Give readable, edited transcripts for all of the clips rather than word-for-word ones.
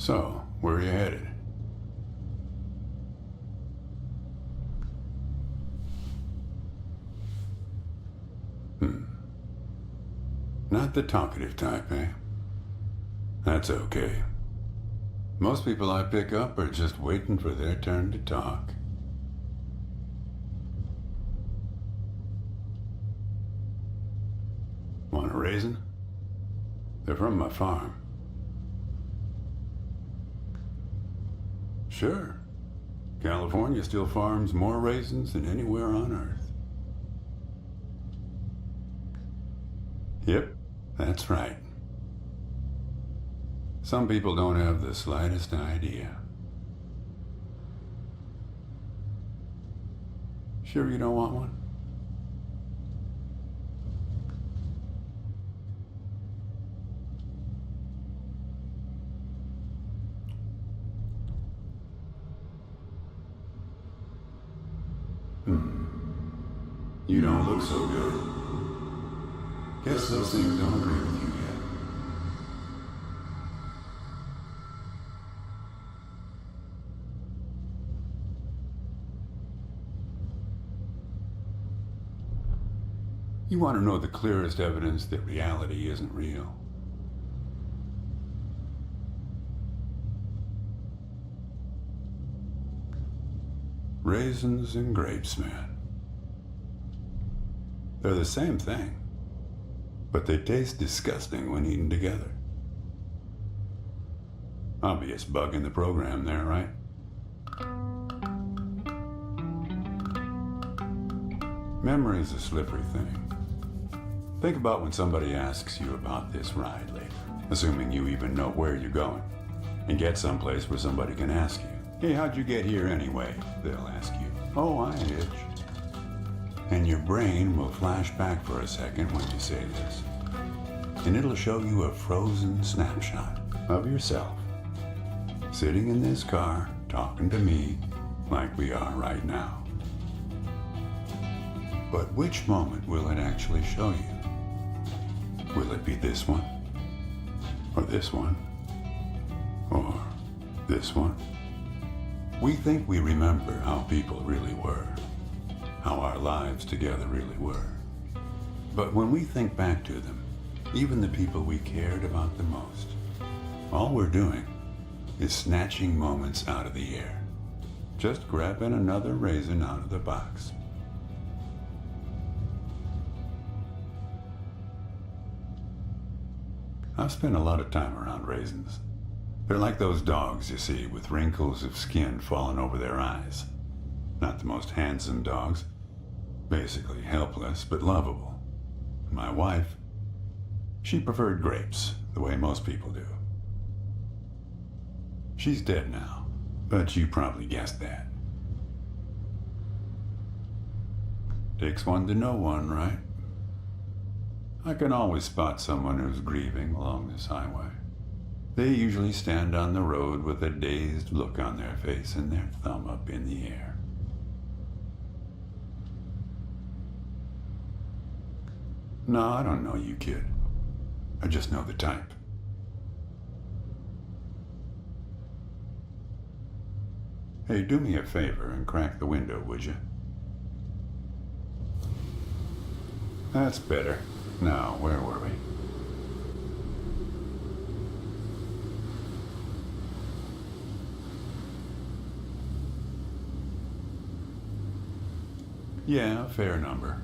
So, where are you headed? Not the talkative type, eh? That's okay. Most people I pick up are just waiting for their turn to talk. Want a raisin? They're from my farm. Sure. California still farms more raisins than anywhere on Earth. Yep, that's right. Some people don't have the slightest idea. Sure you don't want one? You don't look so good. Guess those things don't agree with you yet. You want to know the clearest evidence that reality isn't real? Raisins and grapes, man. They're the same thing, but they taste disgusting when eaten together. Obvious bug in the program there, right? Memory's a slippery thing. Think about when somebody asks you about this ride later, assuming you even know where you're going, and get someplace where somebody can ask you, "Hey, how'd you get here anyway?" They'll ask you, "Oh, I hitched." And your brain will flash back for a second when you say this. And it'll show you a frozen snapshot of yourself, sitting in this car, talking to me like we are right now. But which moment will it actually show you? Will it be this one? Or this one? Or this one? We think we remember how people really were, how our lives together really were. But when we think back to them, even the people we cared about the most, all we're doing is snatching moments out of the air, just grabbing another raisin out of the box. I've spent a lot of time around raisins. They're like those dogs you see with wrinkles of skin falling over their eyes. Not the most handsome dogs, basically helpless but lovable. My wife, she preferred grapes the way most people do. She's dead now, but you probably guessed that. Takes one to know one, right? I can always spot someone who's grieving along this highway. They usually stand on the road with a dazed look on their face and their thumb up in the air. No, I don't know you, kid. I just know the type. Hey, do me a favor and crack the window, would you? That's better. Now, where were we? Yeah, a fair number.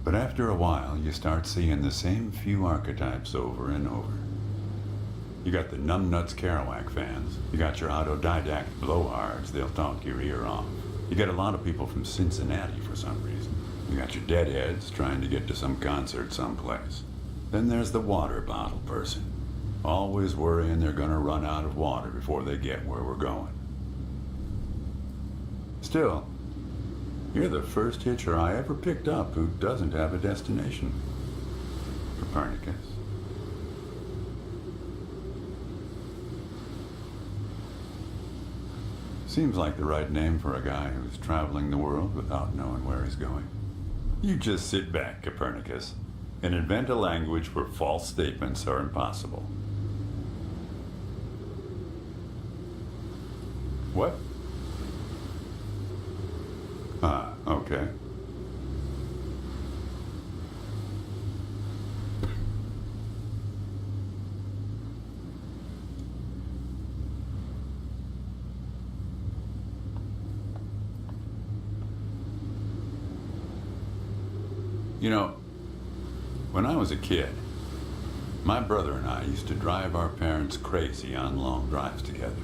But after a while, you start seeing the same few archetypes over and over. You got the numbnuts Kerouac fans. You got your autodidact blowhards, they'll talk your ear off. You get a lot of people from Cincinnati for some reason. You got your deadheads trying to get to some concert someplace. Then there's the water bottle person, always worrying they're gonna run out of water before they get where we're going. Still, you're the first hitcher I ever picked up who doesn't have a destination. Copernicus. Seems like the right name for a guy who's traveling the world without knowing where he's going. You just sit back, Copernicus, and invent a language where false statements are impossible. What? Ah, okay. You know, when I was a kid, my brother and I used to drive our parents crazy on long drives together.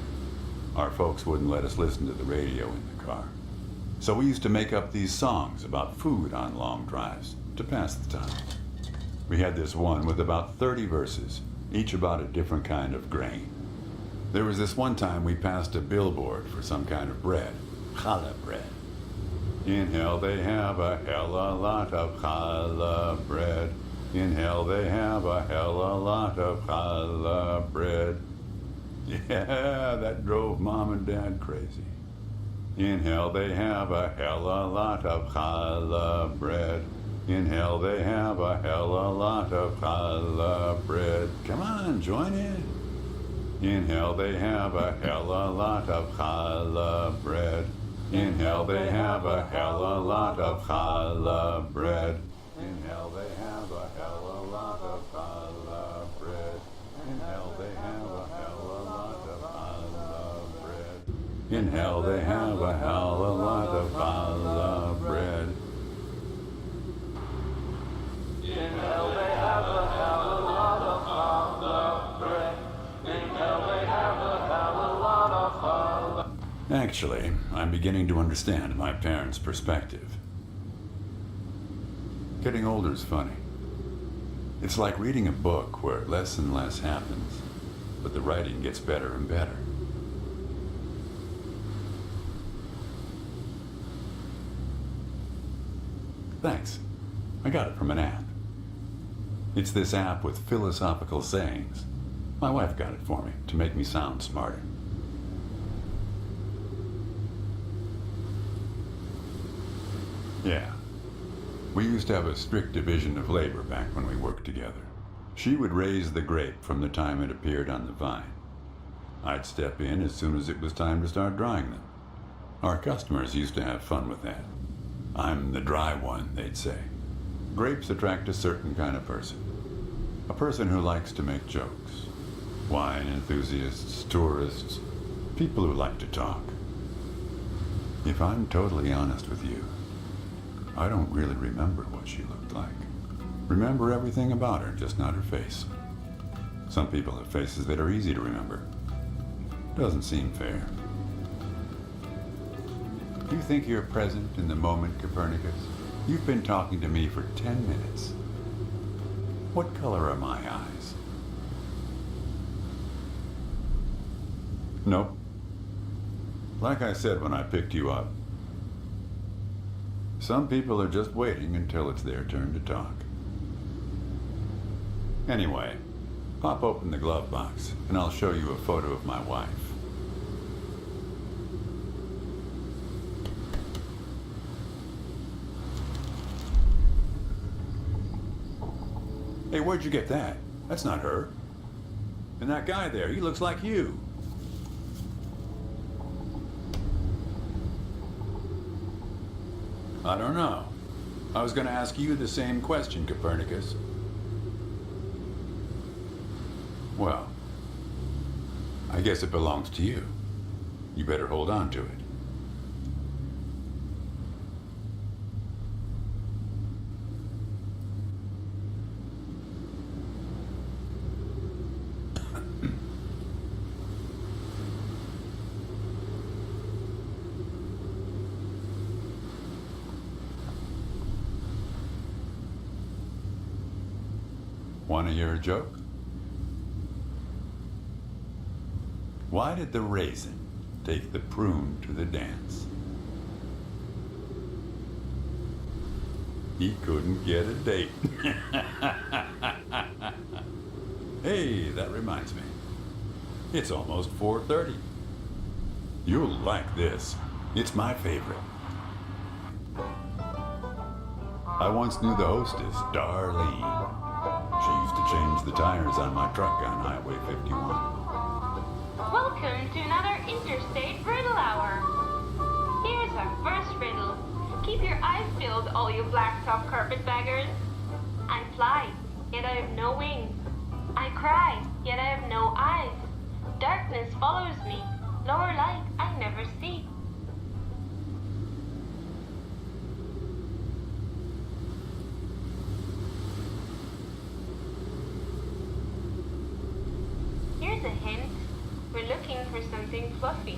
Our folks wouldn't let us listen to the radio in the car. So we used to make up these songs about food on long drives to pass the time. We had this one with about 30 verses, each about a different kind of grain. There was this one time we passed a billboard for some kind of bread, challah bread. In hell they have a hell a lot of challah bread. In hell they have a hell a lot of challah bread. Yeah, that drove Mom and Dad crazy. In hell they have a hell a lot of challah bread. In hell they have a hell a lot of challah bread. Come on, join in. In hell they have a hell a lot of challah bread. In hell they have a hell a lot of challah bread. In hell they have a hell a lot of challah bread. In hell they have a hell a lot of challah bread. In hell they have a hell a lot of challah bread. In hell they have a hell a lot of challah bread. In hell they have a hell a lot of challah. Actually, I'm beginning to understand my parents' perspective. Getting older is funny. It's like reading a book where less and less happens, but the writing gets better and better. Thanks. I got it from an app. It's this app with philosophical sayings. My wife got it for me to make me sound smarter. Yeah. We used to have a strict division of labor back when we worked together. She would raise the grape from the time it appeared on the vine. I'd step in as soon as it was time to start drying them. Our customers used to have fun with that. I'm the dry one, they'd say. Grapes attract a certain kind of person. A person who likes to make jokes. Wine enthusiasts, tourists, people who like to talk. If I'm totally honest with you, I don't really remember what she looked like. Remember everything about her, just not her face. Some people have faces that are easy to remember. Doesn't seem fair. Do you think you're present in the moment, Copernicus? You've been talking to me for 10 minutes. What color are my eyes? Nope. Like I said when I picked you up, some people are just waiting until it's their turn to talk. Anyway, pop open the glove box and I'll show you a photo of my wife. Hey, where'd you get that? That's not her. And that guy there, he looks like you. I don't know. I was going to ask you the same question, Copernicus. Well, I guess it belongs to you. You better hold on to it. Want to hear a joke? Why did the raisin take the prune to the dance? He couldn't get a date. Hey, that reminds me. It's almost 4:30. You'll like this. It's my favorite. I once knew the hostess, Darlene. She used to change the tires on my truck on Highway 51. Welcome to another Interstate Riddle Hour. Here's our first riddle. Keep your eyes peeled, all you blacktop carpetbaggers. I fly, yet I have no wings. I cry, yet I have no eyes. Darkness follows me, lower light I never see. Here's a hint. We're looking for something fluffy.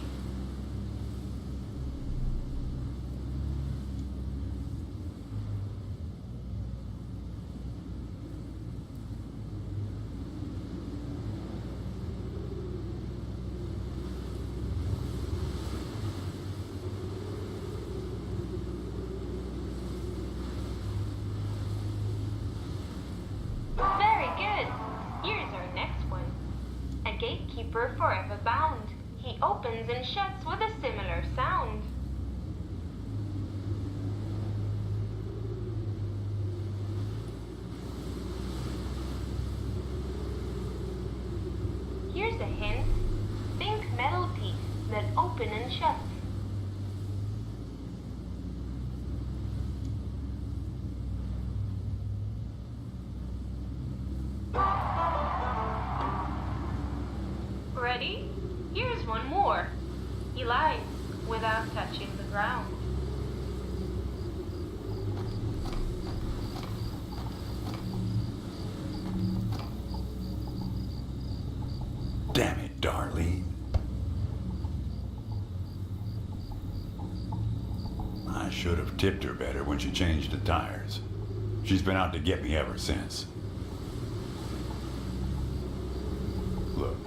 Very good. Here's our next one. A gatekeeper forever bound. He opens and shuts with a similar sound. Here's a hint. Think metal teeth that open and shut. Ready? Here's one more. He lies without touching the ground. Damn it, Darlene. I should have tipped her better when she changed the tires. She's been out to get me ever since. Look,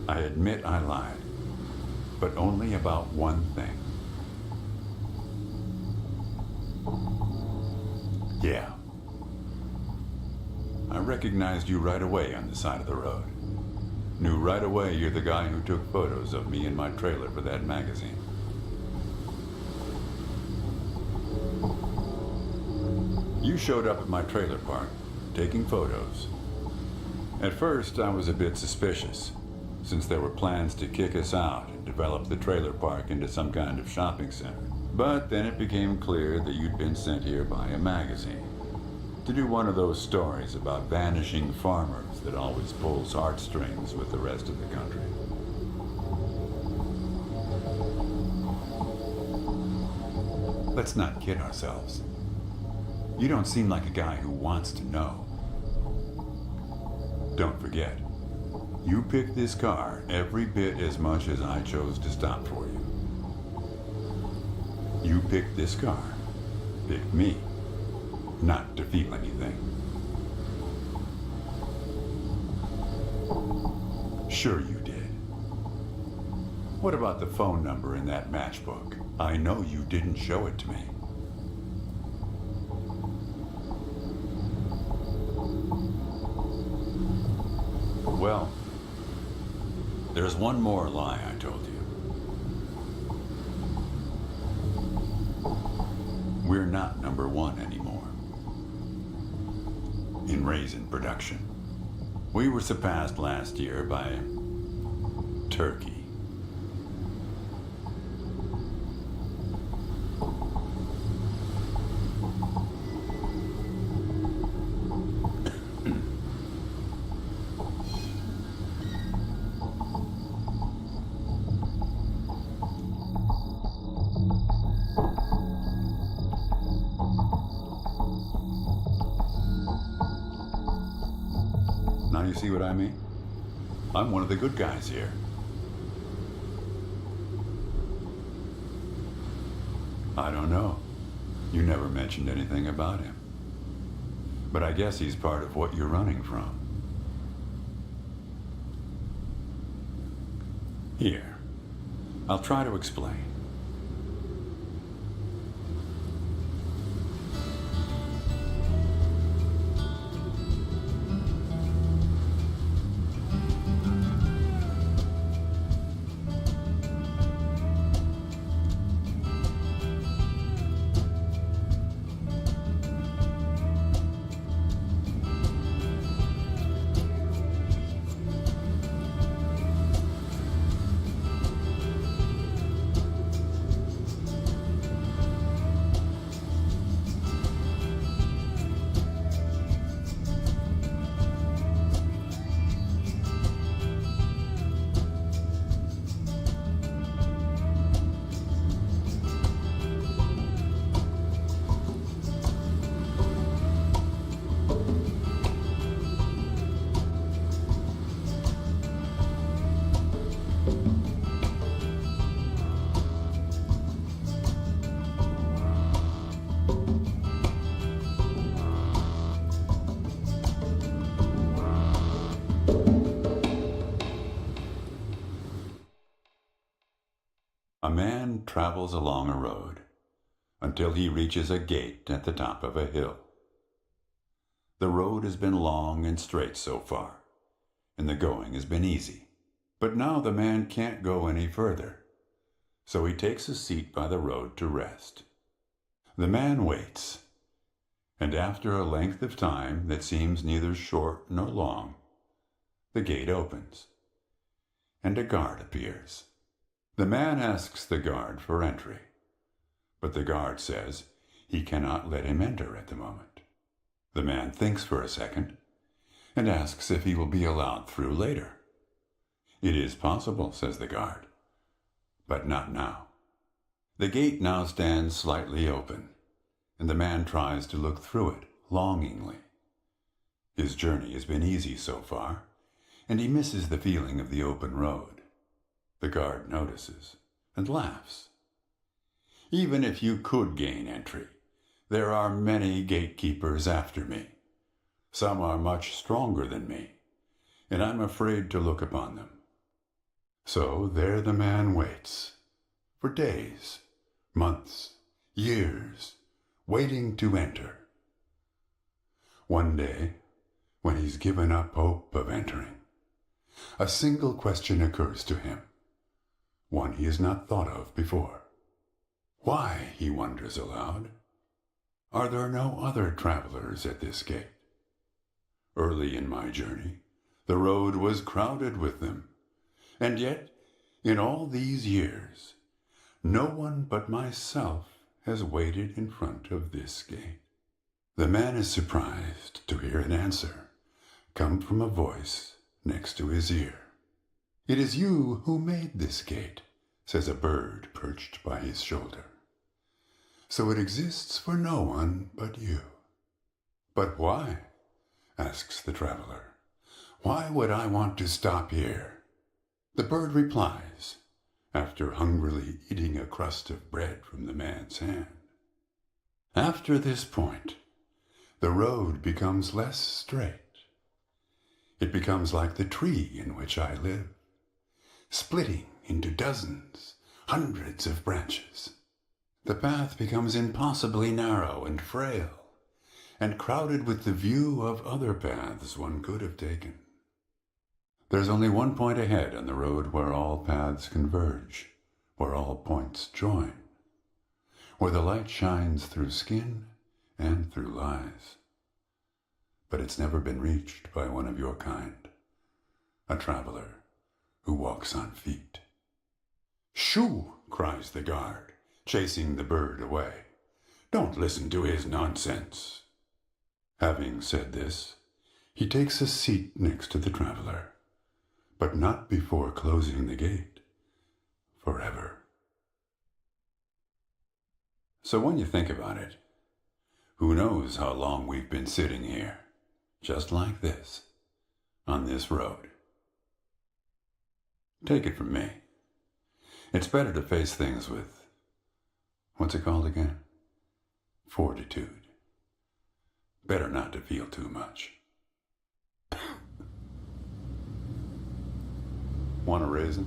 I admit I lied, but only about one thing. Yeah. I recognized you right away on the side of the road. Knew right away you're the guy who took photos of me in my trailer for that magazine. You showed up at my trailer park, taking photos. At first, I was a bit suspicious, since there were plans to kick us out and develop the trailer park into some kind of shopping center. But then it became clear that you'd been sent here by a magazine to do one of those stories about vanishing farmers that always pulls heartstrings with the rest of the country. Let's not kid ourselves. You don't seem like a guy who wants to know. Don't forget, you picked this car every bit as much as I chose to stop for you. You picked this car, picked me, not to feel anything. Sure you did. What about the phone number in that matchbook? I know you didn't show it to me. Well, there's one more lie I told you. We're not number one anymore in raisin production. We were surpassed last year by turkey. Now you see what I mean? I'm one of the good guys here. I don't know. You never mentioned anything about him. But I guess he's part of what you're running from. Here, I'll try to explain. A man travels along a road until he reaches a gate at the top of a hill. The road has been long and straight so far, and the going has been easy. But now the man can't go any further, so he takes a seat by the road to rest. The man waits, and after a length of time that seems neither short nor long, the gate opens, and a guard appears. The man asks the guard for entry, but the guard says he cannot let him enter at the moment. The man thinks for a second and asks if he will be allowed through later. It is possible, says the guard, but not now. The gate now stands slightly open, and the man tries to look through it longingly. His journey has been easy so far, and he misses the feeling of the open road. The guard notices and laughs. Even if you could gain entry, there are many gatekeepers after me. Some are much stronger than me, and I'm afraid to look upon them. So there the man waits, for days, months, years, waiting to enter. One day, when he's given up hope of entering, a single question occurs to him, one he has not thought of before. Why, he wonders aloud, are there no other travelers at this gate? Early in my journey, the road was crowded with them, and yet, in all these years, no one but myself has waited in front of this gate. The man is surprised to hear an answer come from a voice next to his ear. It is you who made this gate, says a bird perched by his shoulder. So it exists for no one but you. But why? Asks the traveler. Why would I want to stop here? The bird replies, after hungrily eating a crust of bread from the man's hand. After this point, the road becomes less straight. It becomes like the tree in which I live, splitting into dozens, hundreds of branches. The path becomes impossibly narrow and frail, and crowded with the view of other paths one could have taken. There's only one point ahead on the road where all paths converge, where all points join, where the light shines through skin and through lies. But it's never been reached by one of your kind, a traveler who walks on feet. Shoo! Cries the guard, chasing the bird away. Don't listen to his nonsense. Having said this, he takes a seat next to the traveler, but not before closing the gate forever. So when you think about it, who knows how long we've been sitting here, just like this, on this road. Take it from me. It's better to face things with, what's it called again? Fortitude. Better not to feel too much. Want a raisin?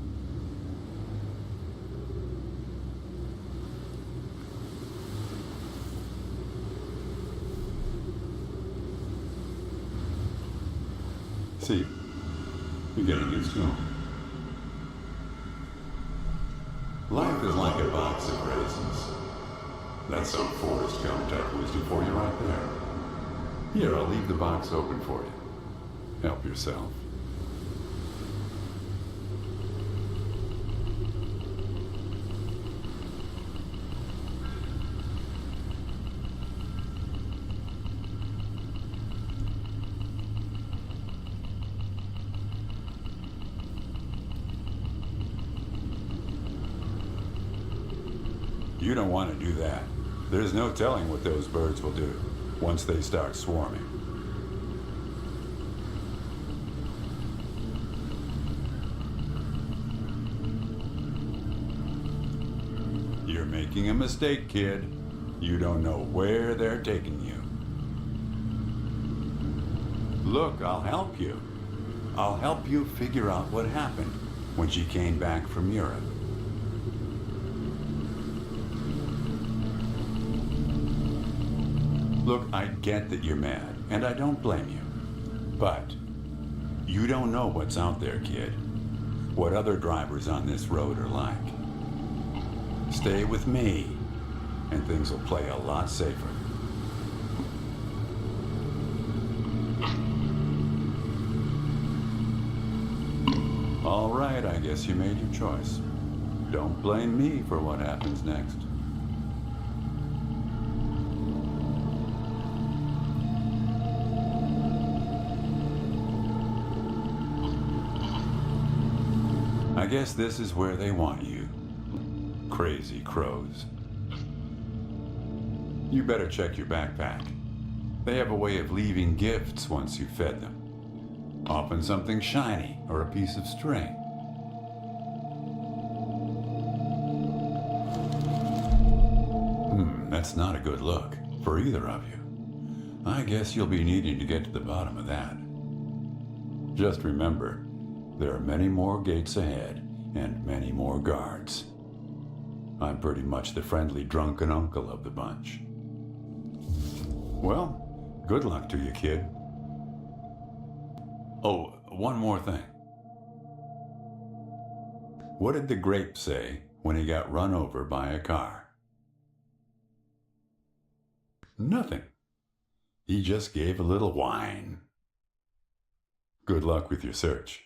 See, you're getting used to them. Life is like a box of raisins. That's some Forrest Gump type wisdom for you right there. Here, I'll leave the box open for you. Help yourself. You don't want to do that. There's no telling what those birds will do once they start swarming. You're making a mistake, kid. You don't know where they're taking you. Look, I'll help you. I'll help you figure out what happened when she came back from Europe. Look, I get that you're mad, and I don't blame you. But you don't know what's out there, kid. What other drivers on this road are like. Stay with me, and things will play a lot safer. All right, I guess you made your choice. Don't blame me for what happens next. I guess this is where they want you. Crazy crows. You better check your backpack. They have a way of leaving gifts once you've fed them. Often something shiny or a piece of string. That's not a good look for either of you. I guess you'll be needing to get to the bottom of that. Just remember, there are many more gates ahead and many more guards. I'm pretty much the friendly drunken uncle of the bunch. Well, good luck to you, kid. Oh, one more thing. What did the grape say when he got run over by a car? Nothing. He just gave a little whine. Good luck with your search.